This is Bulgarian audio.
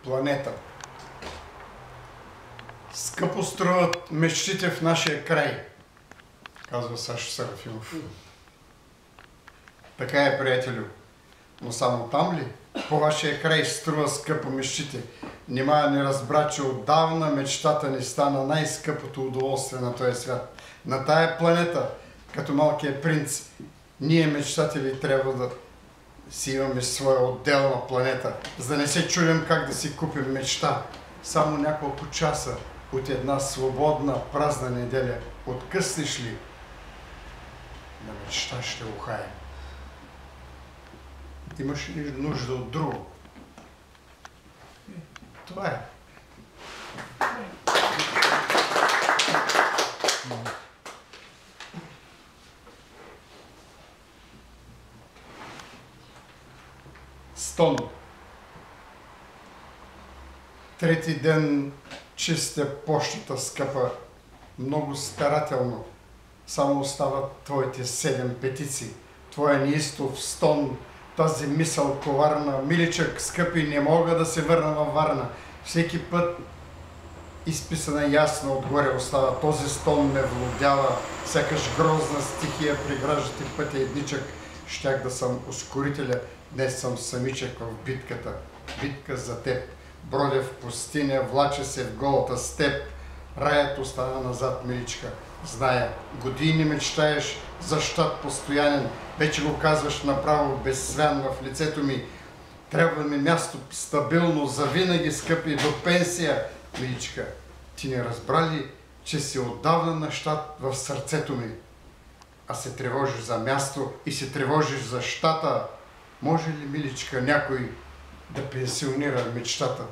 планета. Скъпо струват мечтите в нашия край, казва Сашо Серафимов. Така е, приятелю. Но само там ли? По вашия край струва скъпо мечтите. Нима не разбра, че отдавна мечтата ни стана най-скъпото удоволствие на този свят. На тая планета, като малкият принц, ние мечтатели трябва да си имаме своя отделна планета, за да не се чудим как да си купим мечта. Само няколко часа от една свободна, празна неделя откъснеш ли, на мечта ще ухаем. Имаш ли нужда от друго? Това е. Стон. Трети ден чистя пощата, скъпа, много старателно. Само остават твоите 7 петици. Твоя неистов стон, тази мисъл коварна. Миличък, скъпи, не мога да се върна във Варна. Всеки път изписана ясно отгоре остава. Този стон ме влудява. Сякаш грозна стихия прегражда ти пътя едничък. Щях да съм ускорителя. Днес съм самичък в битката. Битка за теб. Бродя в пустиня, влача се в голата степ. Раят остана назад, миличка. Зная, години мечтаеш за щат постоянен. Вече го казваш направо безсвян в лицето ми. Трябва ми място стабилно, завинаги, скъпи, до пенсия. Миличка, ти не разбра ли, че си отдавна на щат в сърцето ми? А се тревожиш за място и се тревожиш за щата. Може ли, миличка, някой да пенсионира мечтата?